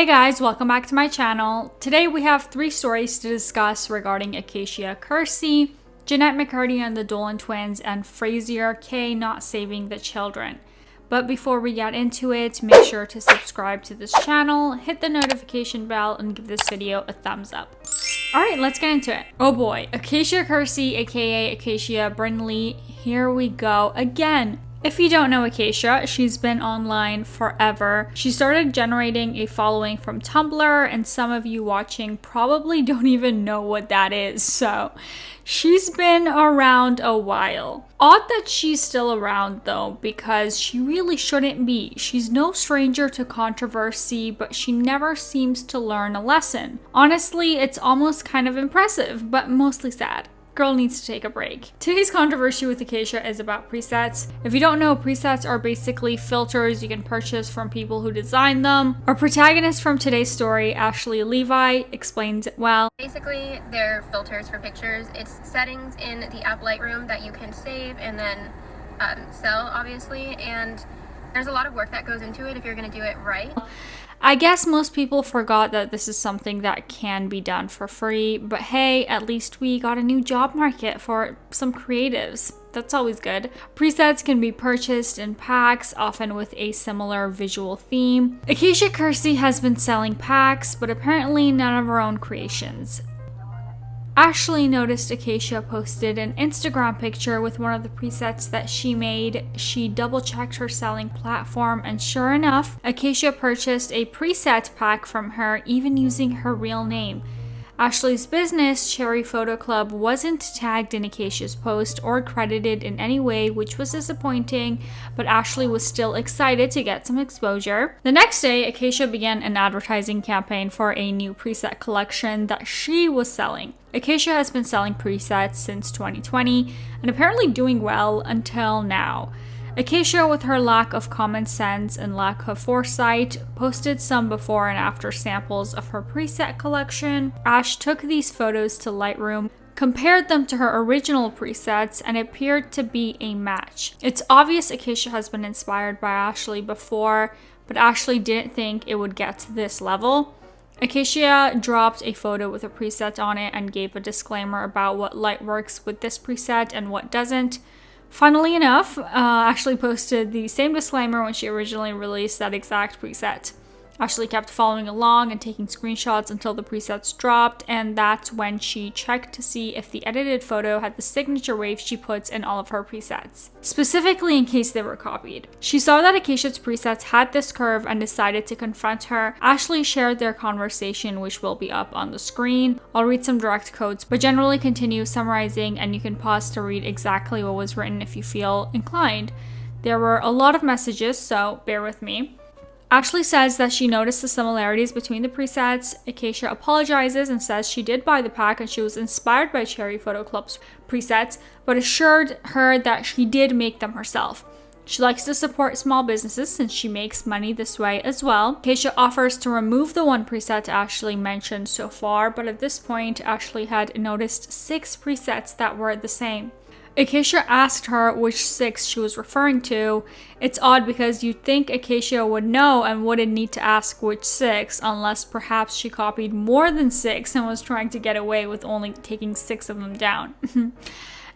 Hey guys, welcome back to my channel. Today we have 3 stories to discuss regarding Acacia Kersey, Jeanette McCurdy and the Dolan twins, and Frazier K not saving the children. But before we get into it, make sure to subscribe to this channel, hit the notification bell, and give this video a thumbs up. Alright, let's get into it. Oh boy, Acacia Kersey, aka Acacia Brindley, here we go again. If you don't know Acacia, she's been online forever. She started generating a following from Tumblr, and some of you watching probably don't even know what that is, so she's been around a while. Odd that she's still around though, because she really shouldn't be. She's no stranger to controversy, but she never seems to learn a lesson. Honestly, it's almost kind of impressive, but mostly sad. Girl needs to take a break. Today's controversy with Acacia is about presets. If you don't know, presets are basically filters you can purchase from people who design them. Our protagonist from today's story, Ashley Levi, explains it well. Basically, they're filters for pictures. It's settings in the app Lightroom that you can save and then sell, obviously, and there's a lot of work that goes into it if you're going to do it right. I guess most people forgot that this is something that can be done for free, but hey, at least we got a new job market for some creatives. That's always good. Presets can be purchased in packs, often with a similar visual theme. Acacia Kersey has been selling packs, but apparently none of her own creations. Ashley noticed Acacia posted an Instagram picture with one of the presets that she made. She double-checked her selling platform, and sure enough, Acacia purchased a preset pack from her, even using her real name. Ashley's business, Cherry Photo Club, wasn't tagged in Acacia's post or credited in any way, which was disappointing, but Ashley was still excited to get some exposure. The next day, Acacia began an advertising campaign for a new preset collection that she was selling. Acacia has been selling presets since 2020 and apparently doing well until now. Acacia, with her lack of common sense and lack of foresight, posted some before and after samples of her preset collection. Ash took these photos to Lightroom, compared them to her original presets, and it appeared to be a match. It's obvious Acacia has been inspired by Ashley before, but Ashley didn't think it would get to this level. Acacia dropped a photo with a preset on it and gave a disclaimer about what light works with this preset and what doesn't. Funnily enough, Ashley posted the same disclaimer when she originally released that exact preset. Ashley kept following along and taking screenshots until the presets dropped, and that's when she checked to see if the edited photo had the signature waves she puts in all of her presets, specifically in case they were copied. She saw that Acacia's presets had this curve and decided to confront her. Ashley shared their conversation, which will be up on the screen. I'll read some direct quotes, but generally continue summarizing, and you can pause to read exactly what was written if you feel inclined. There were a lot of messages, so bear with me. Ashley says that she noticed the similarities between the presets. Acacia apologizes and says she did buy the pack and she was inspired by Cherry Photo Club's presets, but assured her that she did make them herself. She likes to support small businesses since she makes money this way as well. Acacia offers to remove the one preset Ashley mentioned so far, but at this point, Ashley had noticed 6 presets that were the same. Acacia asked her which 6 she was referring to. It's odd because you'd think Acacia would know and wouldn't need to ask which 6, unless perhaps she copied more than 6 and was trying to get away with only taking 6 of them down.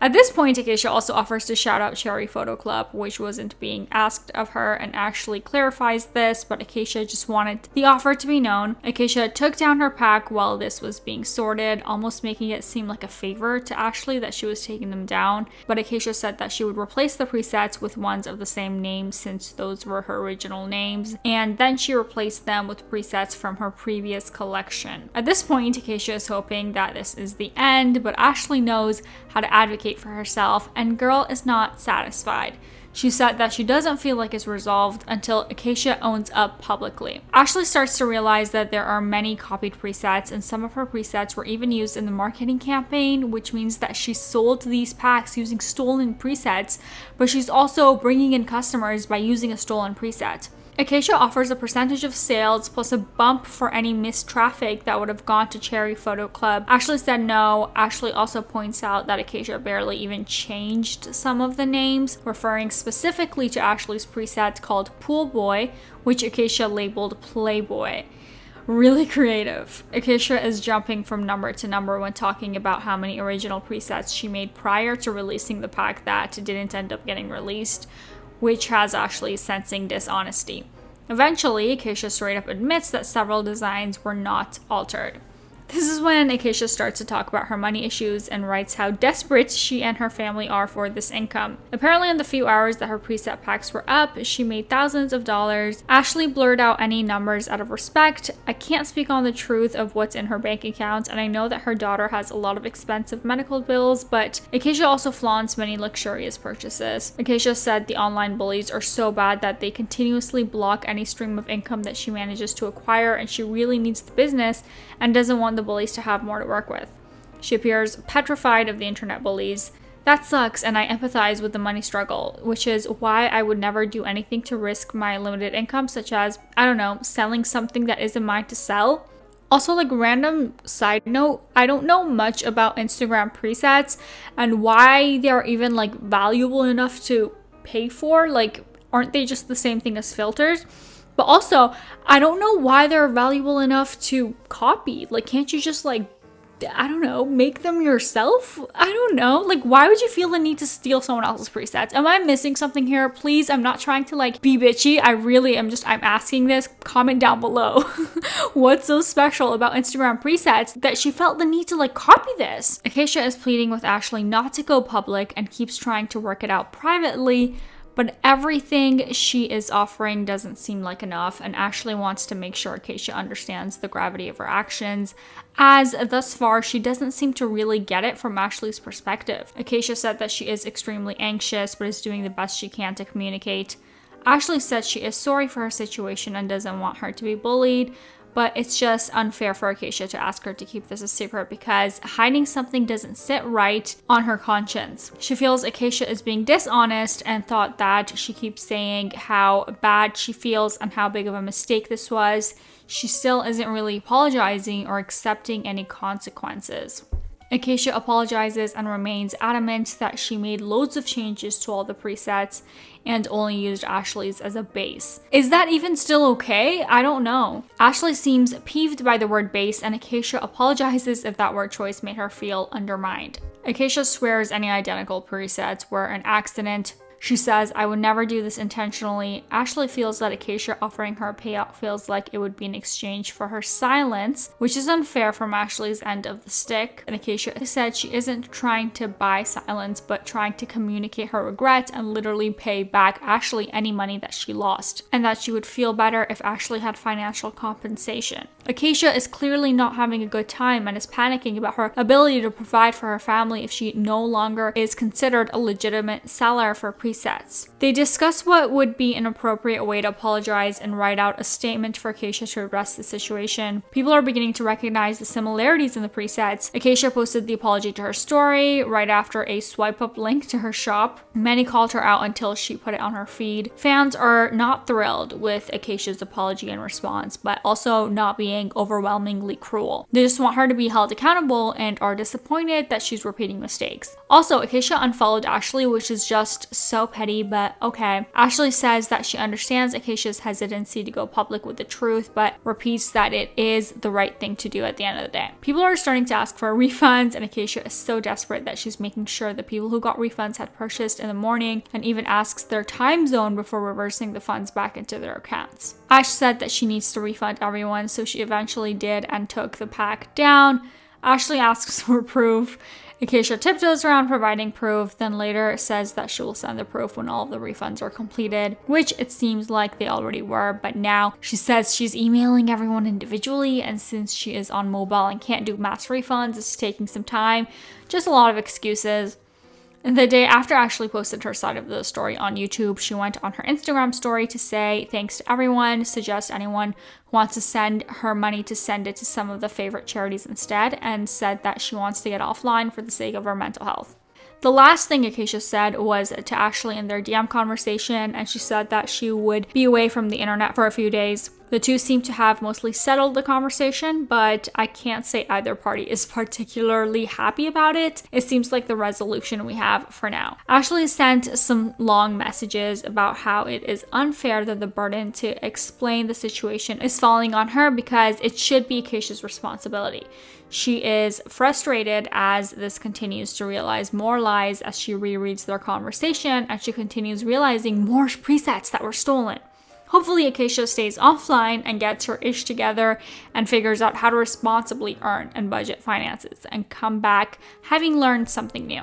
At this point, Acacia also offers to shout out Cherry Photo Club, which wasn't being asked of her, and Ashley clarifies this, but Acacia just wanted the offer to be known. Acacia took down her pack while this was being sorted, almost making it seem like a favor to Ashley that she was taking them down, but Acacia said that she would replace the presets with ones of the same name since those were her original names, and then she replaced them with presets from her previous collection. At this point, Acacia is hoping that this is the end, but Ashley knows how to advocate for herself, and girl is not satisfied. She said that she doesn't feel like it's resolved until Acacia owns up publicly. Ashley starts to realize that there are many copied presets, and some of her presets were even used in the marketing campaign, which means that she sold these packs using stolen presets, but she's also bringing in customers by using a stolen preset. Acacia offers a percentage of sales plus a bump for any missed traffic that would have gone to Cherry Photo Club. Ashley said no. Ashley also points out that Acacia barely even changed some of the names, referring specifically to Ashley's preset called Pool Boy, which Acacia labeled Playboy. Really creative. Acacia is jumping from number to number when talking about how many original presets she made prior to releasing the pack that didn't end up getting released, which has Ashley sensing dishonesty. Eventually, Acacia straight up admits that several designs were not altered. This is when Acacia starts to talk about her money issues and writes how desperate she and her family are for this income. Apparently, in the few hours that her preset packs were up, she made thousands of dollars. Ashley blurred out any numbers out of respect. I can't speak on the truth of what's in her bank account, and I know that her daughter has a lot of expensive medical bills, but Acacia also flaunts many luxurious purchases. Acacia said the online bullies are so bad that they continuously block any stream of income that she manages to acquire, and she really needs the business and doesn't want the bullies to have more to work with. She appears petrified of the internet bullies. That sucks, and I empathize with the money struggle, which is why I would never do anything to risk my limited income, such as, I don't know, selling something that isn't mine to sell. Also, like, random side note, I don't know much about Instagram presets and why they're even like valuable enough to pay for. Like, aren't they just the same thing as filters? But also, I don't know why they're valuable enough to copy. Like, can't you just, like, I don't know, make them yourself? I don't know. Like, why would you feel the need to steal someone else's presets? Am I missing something here? Please, I'm not trying to, like, be bitchy. I really am I'm asking this. Comment down below. What's so special about Instagram presets that she felt the need to, like, copy this? Acacia is pleading with Ashley not to go public and keeps trying to work it out privately. But everything she is offering doesn't seem like enough, and Ashley wants to make sure Acacia understands the gravity of her actions, as thus far she doesn't seem to really get it from Ashley's perspective. Acacia said that she is extremely anxious, but is doing the best she can to communicate. Ashley said she is sorry for her situation and doesn't want her to be bullied, but it's just unfair for Acacia to ask her to keep this a secret because hiding something doesn't sit right on her conscience. She feels Acacia is being dishonest and thought that she keeps saying how bad she feels and how big of a mistake this was. She still isn't really apologizing or accepting any consequences. Acacia apologizes and remains adamant that she made loads of changes to all the presets and only used Ashley's as a base. Is that even still okay? I don't know. Ashley seems peeved by the word base, and Acacia apologizes if that word choice made her feel undermined. Acacia swears any identical presets were an accident. She says, I would never do this intentionally. Ashley feels that Acacia offering her a payout feels like it would be in exchange for her silence, which is unfair from Ashley's end of the stick. And Acacia said she isn't trying to buy silence, but trying to communicate her regret and literally pay back Ashley any money that she lost, and that she would feel better if Ashley had financial compensation. Acacia is clearly not having a good time and is panicking about her ability to provide for her family if she no longer is considered a legitimate seller for presets. They discuss what would be an appropriate way to apologize and write out a statement for Acacia to address the situation. People are beginning to recognize the similarities in the presets. Acacia posted the apology to her story right after a swipe up link to her shop. Many called her out until she put it on her feed. Fans are not thrilled with Acacia's apology and response, but also not being overwhelmingly cruel. They just want her to be held accountable and are disappointed that she's repeating mistakes. Also, Acacia unfollowed Ashley, which is just so petty, but okay. Ashley says that she understands Acacia's hesitancy to go public with the truth, but repeats that it is the right thing to do at the end of the day. People are starting to ask for refunds, and Acacia is so desperate that she's making sure the people who got refunds had purchased in the morning, and even asks their time zone before reversing the funds back into their accounts. Ash said that she needs to refund everyone, so she eventually did and took the pack down. Ashley asks for proof. Acacia tiptoes around providing proof, then later says that she will send the proof when all of the refunds are completed, which it seems like they already were, but now she says she's emailing everyone individually, and since she is on mobile and can't do mass refunds, it's taking some time. Just a lot of excuses. The day after Ashley posted her side of the story on YouTube, she went on her Instagram story to say thanks to everyone, suggest anyone who wants to send her money to send it to some of the favorite charities instead, and said that she wants to get offline for the sake of her mental health. The last thing Acacia said was to Ashley in their DM conversation, and she said that she would be away from the internet for a few days. The two seem to have mostly settled the conversation, but I can't say either party is particularly happy about it. It seems like the resolution we have for now. Ashley sent some long messages about how it is unfair that the burden to explain the situation is falling on her because it should be Acacia's responsibility. She is frustrated as this continues to realize more lies as she rereads their conversation, and she continues realizing more presets that were stolen. Hopefully Acacia stays offline and gets her ish together and figures out how to responsibly earn and budget finances and come back having learned something new.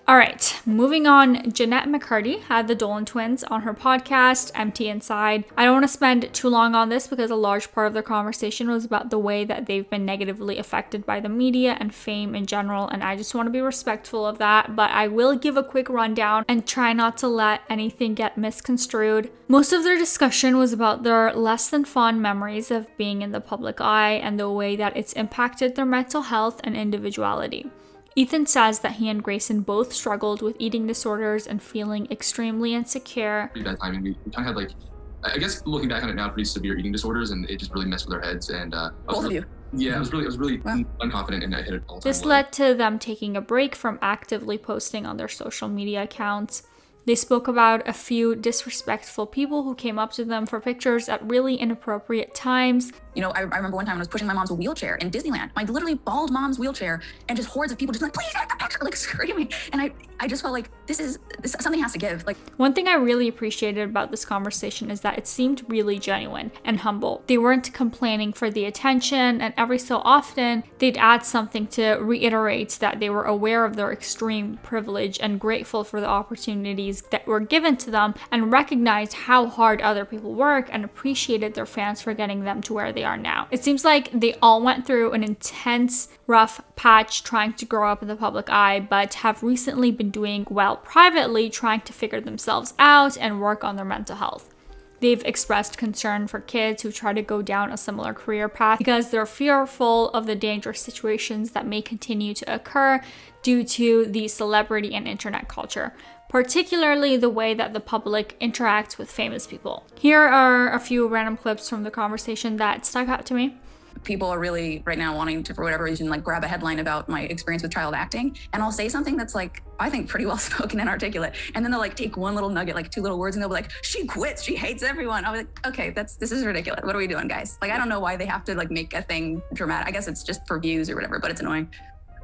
All right, moving on. Jeanette McCurdy had the Dolan twins on her podcast, Empty Inside. I don't want to spend too long on this because a large part of their conversation was about the way that they've been negatively affected by the media and fame in general, and I just want to be respectful of that, but I will give a quick rundown and try not to let anything get misconstrued. Most of their discussion was about their less than fond memories of being in the public eye and the way that it's impacted their mental health and individuality. Ethan says that he and Grayson both struggled with eating disorders and feeling extremely insecure. Pretty bad timing. We kind of had I guess looking back on it now, pretty severe eating disorders, and it just really messed with our heads. And both of you. Yeah, I was really wow. Unconfident, and I hit it all the time. This led to them taking a break from actively posting on their social media accounts. They spoke about a few disrespectful people who came up to them for pictures at really inappropriate times. You know, I remember one time when I was pushing my mom's wheelchair in Disneyland, my literally bald mom's wheelchair, and just hordes of people just like, please take the picture, like screaming. And I just felt like this something has to give. Like, one thing I really appreciated about this conversation is that it seemed really genuine and humble. They weren't complaining for the attention, and every so often they'd add something to reiterate that they were aware of their extreme privilege and grateful for the opportunities that were given to them, and recognized how hard other people work and appreciated their fans for getting them to where they are now. It seems like they all went through an intense, rough patch trying to grow up in the public eye, but have recently been doing well privately, trying to figure themselves out and work on their mental health. They've expressed concern for kids who try to go down a similar career path because they're fearful of the dangerous situations that may continue to occur due to the celebrity and internet culture, particularly the way that the public interacts with famous people. Here are a few random clips from the conversation that stuck out to me. People are really right now wanting to, for whatever reason, like grab a headline about my experience with child acting, and I'll say something that's like, I think pretty well spoken and articulate, and then they'll like take one little nugget, like two little words, and they'll be like, she quits, she hates everyone. I'll be like, okay, this is ridiculous. What are we doing, guys? Like, I don't know why they have to like make a thing dramatic. I guess it's just for views or whatever, but it's annoying.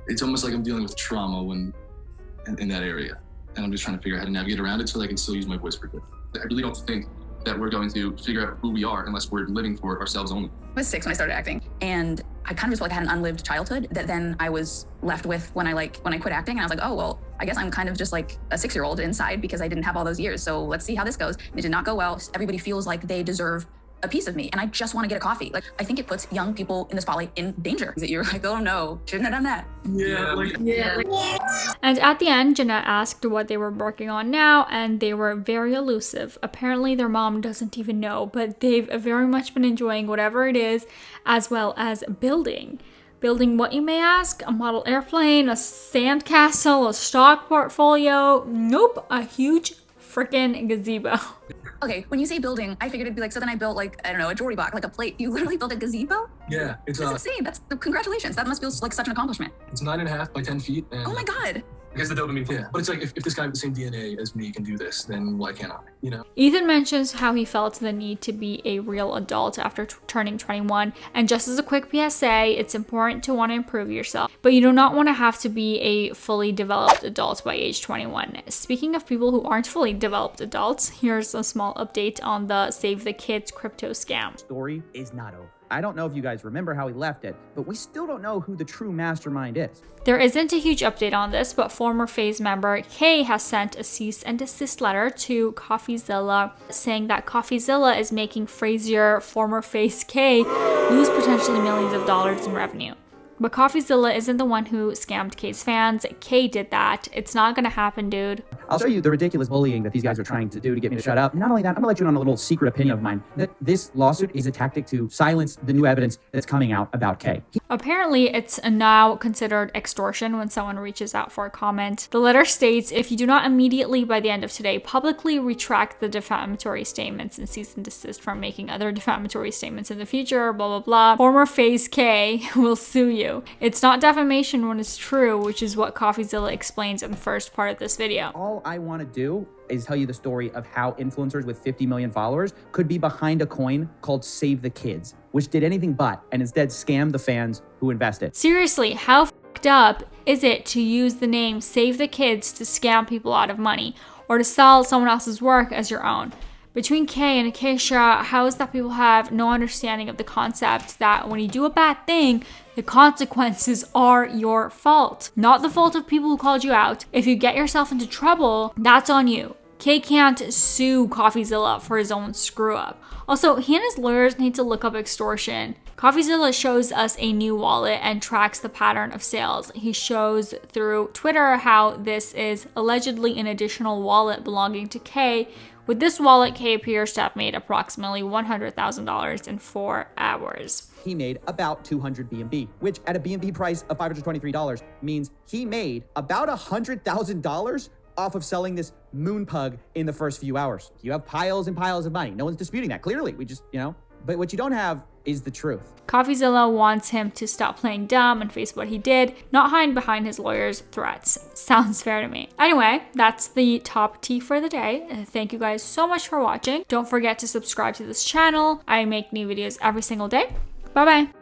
It's almost like I'm dealing with trauma in that area, and I'm just trying to figure out how to navigate around it so I can still use my voice for good. I really don't think that we're going to figure out who we are unless we're living for ourselves only. I was 6 when I started acting, and I kind of just felt like I had an unlived childhood that then I was left with when I quit acting, and I was like, oh, well, I guess I'm kind of just like a 6-year-old inside because I didn't have all those years. So let's see how this goes. It did not go well. Everybody feels like they deserve a piece of me, and I just want to get a coffee. Like, I think it puts young people in the spotlight in danger. That you're like, oh no, shouldn't have done that. Yeah. And at the end, Jeanette asked what they were working on now, and they were very elusive. Apparently their mom doesn't even know, but they've very much been enjoying whatever it is, as well as building. Building what, you may ask? A model airplane, a sandcastle, a stock portfolio? Nope, a huge freaking gazebo. Okay, when you say building, I figured it'd be like, so then I built like, I don't know, a jewelry box, like a plate. You literally built a gazebo? Yeah, it's That's insane. Congratulations. That must feel like such an accomplishment. It's 9.5 by 10 feet. And oh my God. I guess the dopamine. Yeah, but it's like if this guy with the same DNA as me can do this, then why can't I? You know. Ethan mentions how he felt the need to be a real adult after turning 21, and just as a quick PSA, it's important to want to improve yourself, but you do not want to have to be a fully developed adult by age 21. Speaking of people who aren't fully developed adults, here's a small update on the Save the Kids crypto scam. Story is not over. I don't know if you guys remember how he left it, but we still don't know who the true mastermind is. There isn't a huge update on this, but former FaZe member Kay has sent a cease and desist letter to CoffeeZilla saying that CoffeeZilla is making Frazier, former FaZe Kay, lose potentially millions of dollars in revenue. But CoffeeZilla isn't the one who scammed Kay's fans. Kay did that. It's not gonna happen, dude. I'll show you the ridiculous bullying that these guys are trying to do to get me to shut up. Not only that, I'm gonna let you in on a little secret opinion of mine, that this lawsuit is a tactic to silence the new evidence that's coming out about Kay. Apparently, it's now considered extortion when someone reaches out for a comment. The letter states, if you do not immediately by the end of today publicly retract the defamatory statements and cease and desist from making other defamatory statements in the future, blah, blah, blah, former face Kay will sue you. It's not defamation when it's true, which is what CoffeeZilla explains in the first part of this video. All I want to do is tell you the story of how influencers with 50 million followers could be behind a coin called Save the Kids, which did anything but, and instead scammed the fans who invested. Seriously, how fucked up is it to use the name Save the Kids to scam people out of money or to sell someone else's work as your own? Between Kay and Acacia, how is that people have no understanding of the concept that when you do a bad thing, the consequences are your fault, not the fault of people who called you out. If you get yourself into trouble, that's on you. Kay can't sue CoffeeZilla for his own screw up. Also, he and his lawyers need to look up extortion. CoffeeZilla shows us a new wallet and tracks the pattern of sales. He shows through Twitter how this is allegedly an additional wallet belonging to Kay. With this wallet, Kay appears to have made approximately $100,000 in 4 hours. He made about 200 BNB, which at a BNB price of $523 means he made about $100,000 off of selling this moon pug in the first few hours. You have piles and piles of money. No one's disputing that. Clearly, we just, but what you don't have is the truth. CoffeeZilla wants him to stop playing dumb and face what he did, not hide behind his lawyer's threats. Sounds fair to me. Anyway, that's the top tea for the day. Thank you guys so much for watching. Don't forget to subscribe to this channel. I make new videos every single day. Bye-bye.